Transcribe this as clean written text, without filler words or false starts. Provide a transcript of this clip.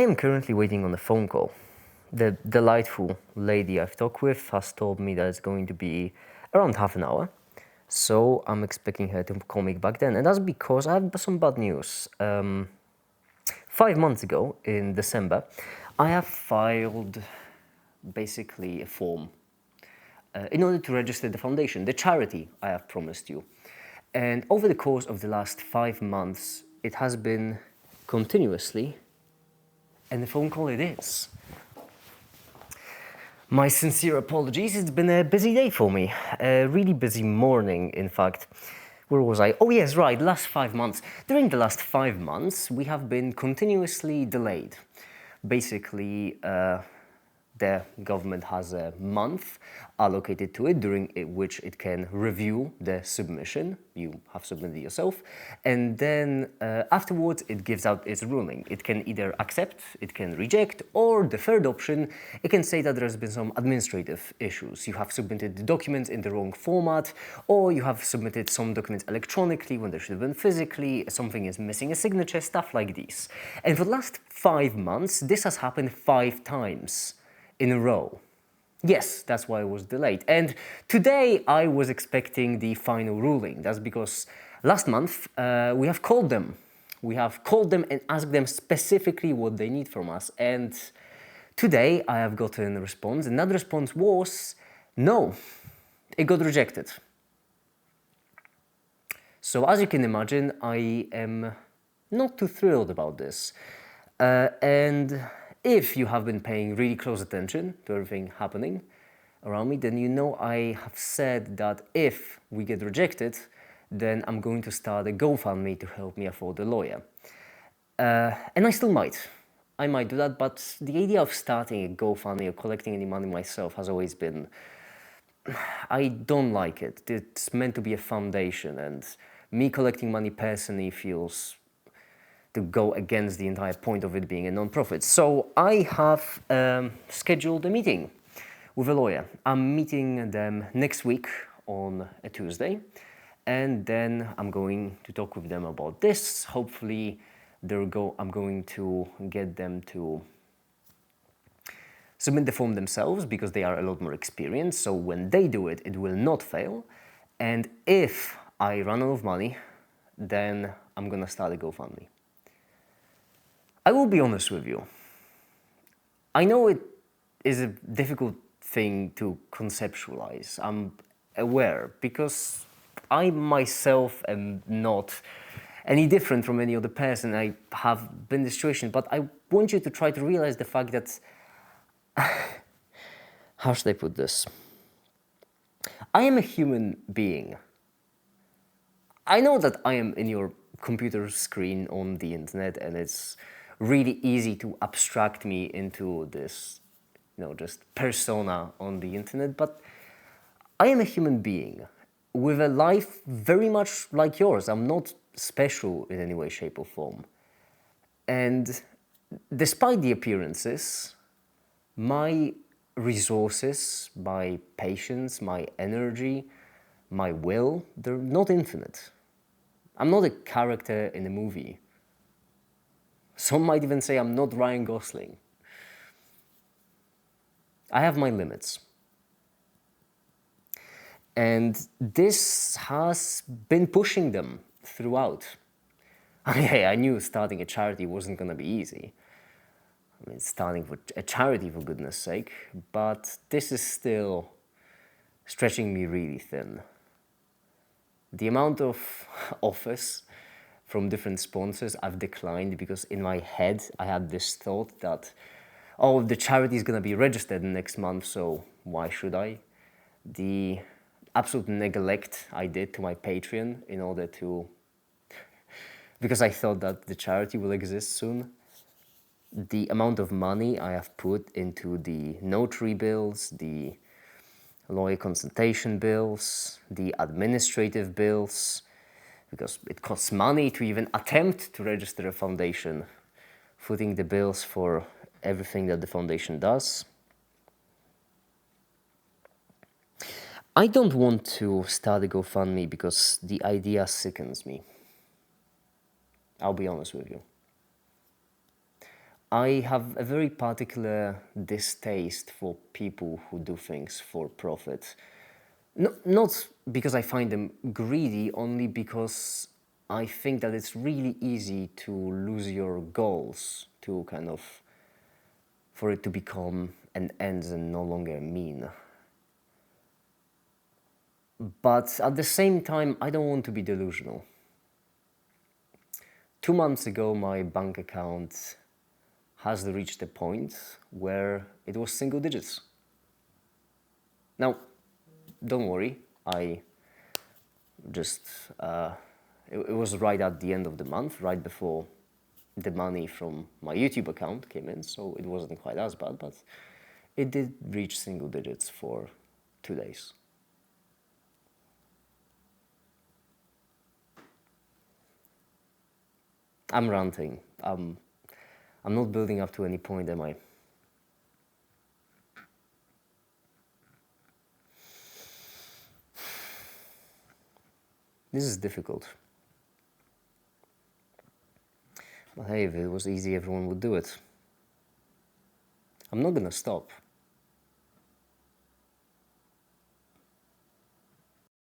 I am currently waiting on a phone call. The delightful lady I've talked with has told me that it's going to be around half an hour. So I'm expecting her to call me back then. And that's because I have some bad news. 5 months ago, in December, I have filed basically a form in order to register the foundation, the charity I have promised you. And over the course of the last 5 months, it has been continuously, and the phone call it is. My sincere apologies, it's been a busy day for me, a really busy morning, in fact. Where was I? Oh yes, right, last 5 months. During the last 5 months, we have been continuously delayed. Basically, the government has a month allocated to it, during which it can review the submission you have submitted yourself, and then afterwards it gives out its ruling. It can either accept, it can reject, or the third option, it can say that there's been some administrative issues. You have submitted the documents in the wrong format, or you have submitted some documents electronically when they should have been physically, something is missing a signature, stuff like this. And for the last 5 months, this has happened 5 times in a row. Yes, that's why it was delayed. And today I was expecting the final ruling. That's because last month we have called them. We have called them and asked them specifically what they need from us. And today I have gotten a response, and that response was no, it got rejected. So as you can imagine, I am not too thrilled about this. And if you have been paying really close attention to everything happening around me, then you know I have said that if we get rejected, then I'm going to start a GoFundMe to help me afford a lawyer. And I still might. I might do that, but the idea of starting a GoFundMe or collecting any money myself has always been... I don't like it. It's meant to be a foundation, and me collecting money personally feels to go against the entire point of it being a non-profit. So I have scheduled a meeting with a lawyer. I'm meeting them next week on a Tuesday, and then I'm going to talk with them about this. Hopefully I'm going to get them to submit the form themselves, because they are a lot more experienced, so when they do it, it will not fail. And if I run out of money, then I'm gonna start a GoFundMe. I will be honest with you. I know it is a difficult thing to conceptualize. I'm aware, because I myself am not any different from any other person. I have been in this situation, but I want you to try to realize the fact that... How should I put this? I am a human being. I know that I am in your computer screen on the internet, and it's really easy to abstract me into this, just persona on the internet, but I am a human being with a life very much like yours. I'm not special in any way, shape, or form. And despite the appearances, my resources, my patience, my energy, my will, they're not infinite. I'm not a character in a movie. Some might even say I'm not Ryan Gosling. I have my limits. And this has been pushing them throughout. I knew starting a charity wasn't going to be easy. I mean, starting for a charity, for goodness sake, but this is still stretching me really thin. The amount of offers from different sponsors I've declined, because in my head I had this thought that, oh, the charity is going to be registered next month, so why should I? The absolute neglect I did to my Patreon in order to... because I thought that the charity will exist soon. The amount of money I have put into the notary bills, the lawyer consultation bills, the administrative bills, because it costs money to even attempt to register a foundation, footing the bills for everything that the foundation does. I don't want to start a GoFundMe because the idea sickens me. I'll be honest with you. I have a very particular distaste for people who do things for profit. Not because I find them greedy, only because I think that it's really easy to lose your goals, to kind of, for it to become an end and no longer a mean. But at the same time, I don't want to be delusional. 2 months ago, my bank account has reached a point where it was single digits. Now, don't worry, I just, it was right at the end of the month, right before the money from my YouTube account came in, so it wasn't quite as bad, but it did reach single digits for 2 days. I'm ranting. I'm not building up to any point, am I? This is difficult. But hey, if it was easy, everyone would do it. I'm not gonna stop.